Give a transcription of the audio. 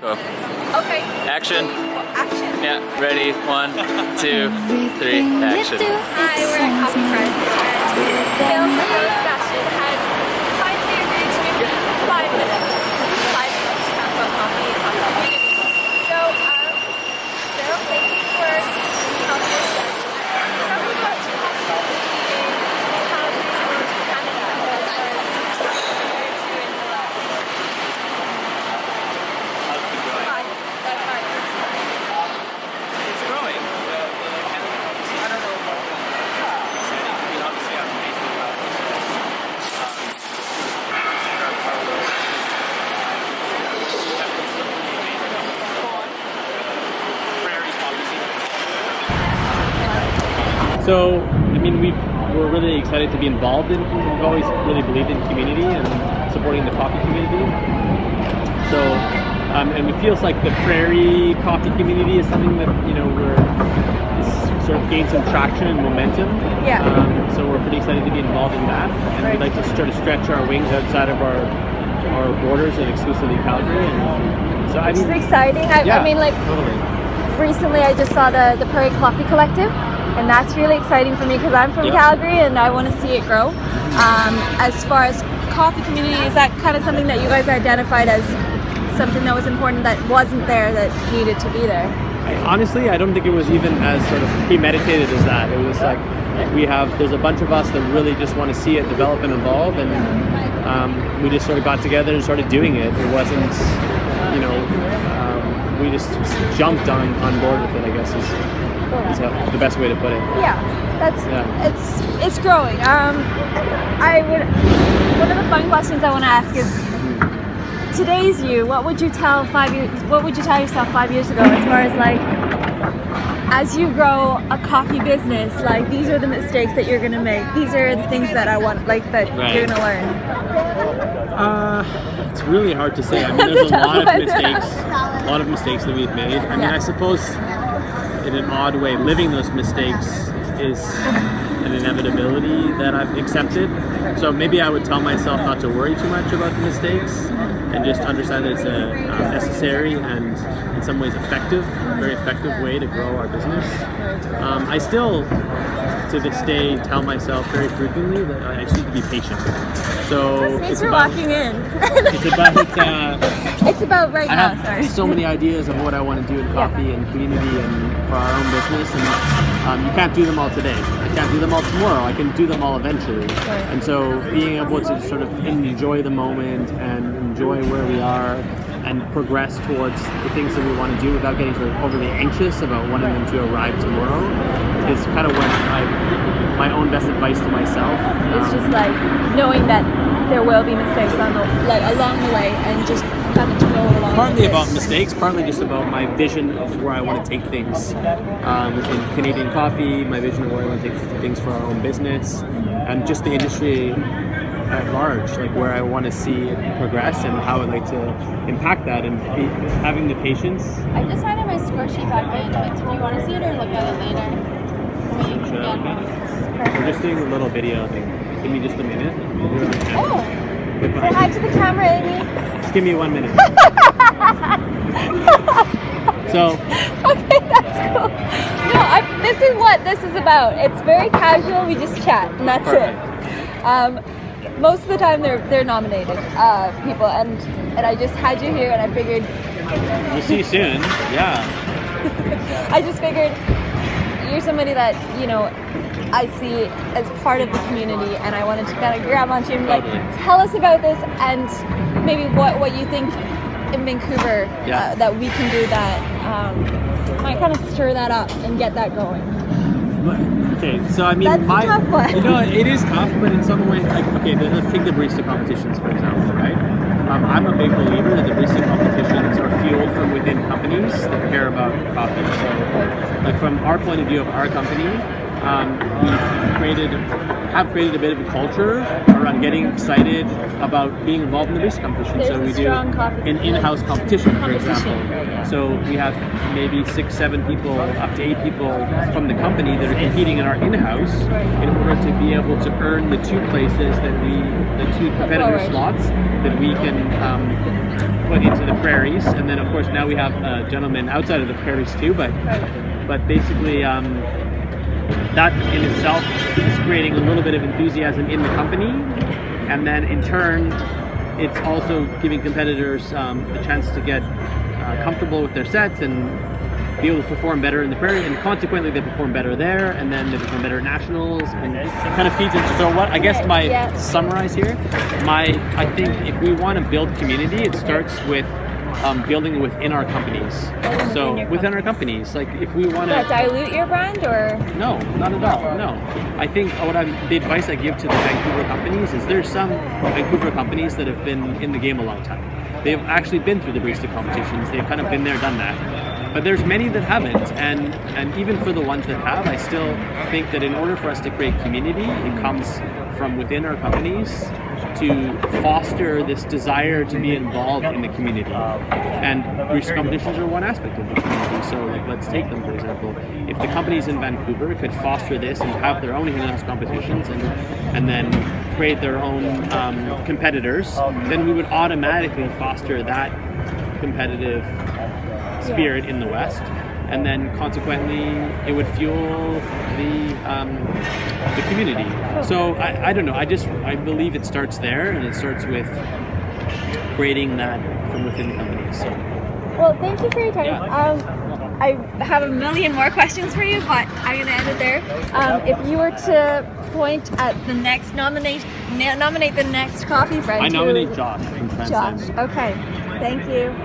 Go. Okay. Action. Action. Yeah, ready? 1, 2, 3, action. Hi, we're at Coffee Friends, and Phil from Rose Fashion has finally agreed to give me 5 minutes. 5 minutes to talk about coffee and talk about community. So, Phil, thank you for helping us. Tell me about coffee in Calgary or Canada as far as compared to in the last 5 years. It's growing. I don't know about we obviously have amazing So, I mean, we're really excited to be involved in. We've always really believed in community and supporting the coffee community. So, and it feels like the Prairie coffee community is something that it's sort of gained some traction and momentum. Yeah. So we're pretty excited to be involved in that, and we'd like to sort of stretch our wings outside of our borders and exclusively Calgary. And so I mean, It's exciting. I mean, like, totally. recently I just saw the Prairie Coffee Collective, and that's really exciting for me because I'm from Calgary and I want to see it grow. As far as coffee community, is that kind of something that you guys identified as something that was important that wasn't there that needed to be there? Honestly, I don't think it was even as sort of premeditated as that. It was like there's a bunch of us that really just want to see it develop and evolve, and we just sort of got together and started doing it. It wasn't, we just jumped on board with it, I guess is the best way to put it. It's growing. One of the fun questions I want to ask is, today's you, what would you tell yourself 5 years ago, as far as like, as you grow a coffee business, like, these are the mistakes that you're going to make, these are the things that I want, like, that you're going to learn? It's really hard to say. I mean, there's a lot of mistakes that we've made. I mean, I suppose in an odd way, living those mistakes is an inevitability that I've accepted. So maybe I would tell myself not to worry too much about the mistakes and just understand that it's a necessary and in some ways very effective way to grow our business. I still, to this day, tell myself very frequently that I just need to be patient. So Thanks for walking in. It's about right I now, have sorry. so many ideas of what I want to do in coffee and community and for our own business, and you can't do them all today. I can't do them all tomorrow. I can do them all eventually. And so being able to sort of enjoy the moment and enjoy where we are and progress towards the things that we want to do without getting sort of overly anxious about wanting them to arrive tomorrow is kind of what my own best advice to myself. It's just like knowing that there will be mistakes along the way, and just having to go along. Partly about mistakes, partly just about my vision of where I want to take things within Canadian coffee, my vision of where I want to take things for our own business, and just the industry at large, like where I want to see it progress and how I'd like to impact that, and having the patience. I just handed my score sheet back in, but do you want to see it or look at it later? We're just doing a little video thing. Give me just a minute. Oh! Say hi to the camera, Amy. Just give me 1 minute. So. Okay, that's cool. No, this is what this is about. It's very casual. We just chat, and that's it. Most of the time, they're nominated people, and I just had you here, and I figured. We'll see you soon. Yeah. I just figured you're somebody that I see as part of the community, and I wanted to kind of grab onto you and tell us about this, and maybe what you think in Vancouver that we can do that might kind of stir that up and get that going. Okay, so I mean, that's a tough one. It is tough, but in some way, let's take the barista competitions for example, right? I'm a big believer that the barista competitions are fueled from within companies that care about coffee. So, like from our point of view of our company, have created a bit of a culture around getting excited about being involved in the barista competition. There's So a we do strong coffee an in-house competition, for example. yeah. So we have maybe 6, 7 people, up to 8 people from the company that are competing in our in-house in order to be able to earn the 2 places that the 2 competitor forward. slots that we can put into the prairies. And then of course now we have gentlemen outside of the prairies too, but basically that in itself is creating a little bit of enthusiasm in the company, and then in turn it's also giving competitors the chance to get comfortable with their sets and be able to perform better in the prairie, and consequently they perform better there, and then they perform better at nationals, and it kind of feeds into. So what I guess to summarize here, I think if we want to build community, it starts with building within our companies. So within our companies, like if we want Does to that dilute your brand, or? no, not at all. No, I think the advice I give to the Vancouver companies is there's some Vancouver companies that have been in the game a long time. They've actually been through the barista competitions. They've kind of been there, done that. But there's many that haven't, and even for the ones that have, I still think that in order for us to create community, it comes from within our companies to foster this desire to be involved in the community. And barista competitions are one aspect of the community. So like, let's take them for example. If the companies in Vancouver could foster this and have their own in-house competitions and then create their own competitors, then we would automatically foster that competitive spirit in the West, and then consequently it would fuel the community. So I don't know. I believe it starts there, and it starts with creating that from within the company. So. Well, thank you for your time. Yeah. I have a million more questions for you, but I'm going to end it there. If you were to point at the next nominate the next coffee friend. I nominate Josh from Transcend. Josh. Okay. Thank you.